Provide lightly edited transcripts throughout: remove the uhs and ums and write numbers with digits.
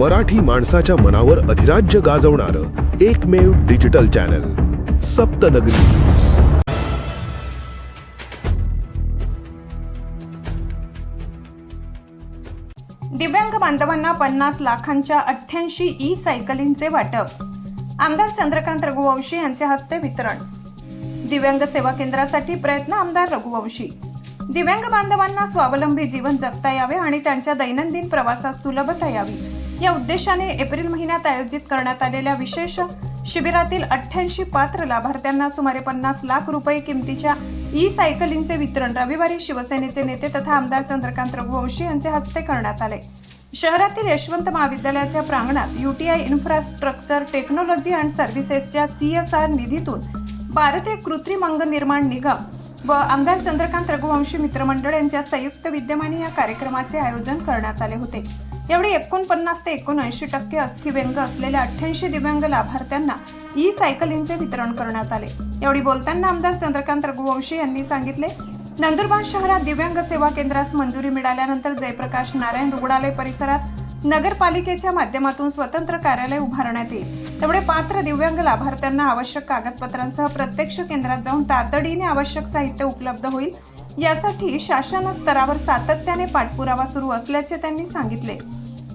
मराठी माणसाच्या मनावर अधिराज्य गाजवणारं एकमेव डिजिटल चॅनल सप्तनगरी न्यूज। दिव्यांग बांधवांना 50 लाखांच्या 88 ई सायकलींचे वाटप। आमदार चंद्रकांत रघुवंशी यांच्या हस्ते वितरण। दिव्यांग सेवा केंद्रासाठी प्रयत्न आमदार रघुवंशी। दिव्यांग बांधवांना स्वावलंबी जीवन जगता यावे आणि त्यांच्या दैनंदिन प्रवासात सुलभता यावी या उद्देशाने एप्रिल महिन्यात आयोजित करण्यात आलेल्या विशेष शिबिरातील 88 पात्र लाभार्थ्यांना सुमारे 50 लाख रुपये किमतीच्या ई सायकलींचे वितरण रविवारी शिवसेनेचे नेते तथा आमदार चंद्रकांत रघुवंशी यांच्या हस्ते करण्यात आले। शहरातील यशवंत महाविद्यालयाच्या प्रांगणात यूटीआय इन्फ्रास्ट्रक्चर टेक्नॉलॉजी अँड सर्व्हिसेसच्या CSR निधीतून भारतीय कृत्रिम अंग निर्माण निगम व आमदार चंद्रकांत रघुवंशी मित्रमंडळ यांच्या संयुक्त विद्यमाने या कार्यक्रमाचे आयोजन करण्यात आले होते। यावेळी 49 ते 79% अस्थिव्यंग असलेल्या 88 दिव्यांग लाभार्थ्यांना ई सायकलींचे वितरण करण्यात आले। यावेळी बोलताना आमदार चंद्रकांत रघुवंशी यांनी सांगितले, नंदुरबार शहरात दिव्यांग सेवा केंद्रास मंजुरी मिळाल्यानंतर जयप्रकाश नारायण रुग्णालय परिसरात नगरपालिकेच्या माध्यमातून स्वतंत्र कार्यालय उभारण्यात येईल। त्यामुळे पात्र दिव्यांग लाभार्थ्यांना आवश्यक कागदपत्रांसह प्रत्यक्ष केंद्रात जाऊन तातडीने आवश्यक साहित्य उपलब्ध होईल। यासाठी शासन स्तरावर सातत्याने पाठपुरावा सुरू असल्याचे त्यांनी सांगितले।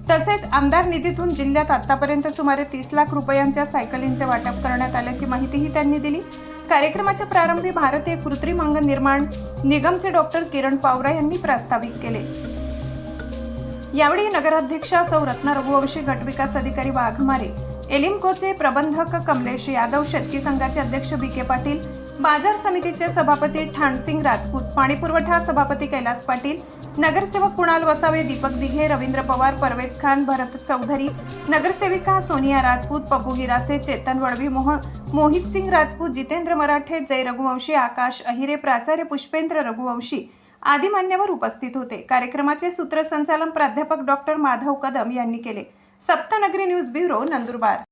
तसेच आमदार निधीतून जिल्ह्यात आतापर्यंत सुमारे 30 लाख रुपयांच्या सायकलींचे वाटप करण्यात आल्याची माहितीही त्यांनी दिली। कार्यक्रमाच्या प्रारंभी भारतीय कृत्रिम अंग निर्माण निगमचे डॉक्टर किरण पावरा यांनी प्रास्ताविक केले। यावेळी नगराध्यक्षा सौ रत्ना रघुवंशी, गटविकास अधिकारी वाघमारे, एलिम्कोचे प्रबंधक कमलेश यादव, शेतकी संघाचे अध्यक्ष BK पाटील, बाजार समितीचे सभापती ठाणसिंग राजपूत, पाणीपुरवठा सभापती कैलास पाटील, नगरसेवक कुणाल वसावे, दीपक दिघे, रवींद्र पवार, परवेज खान, भरत चौधरी, नगरसेविका सोनिया राजपूत, पप्पू हिरासे, चेतन वडवी, मोहित सिंग राजपूत, जितेंद्र मराठे, जय रघुवंशी, आकाश अहिरे, प्राचार्य पुष्पेंद्र रघुवंशी आदी मान्यवर उपस्थित होते। कार्यक्रमाचे सूत्रसंचालन प्राध्यापक डॉक्टर माधव कदम यांनी केले। सप्तनगरी न्यूज ब्युरो, नंदुरबार।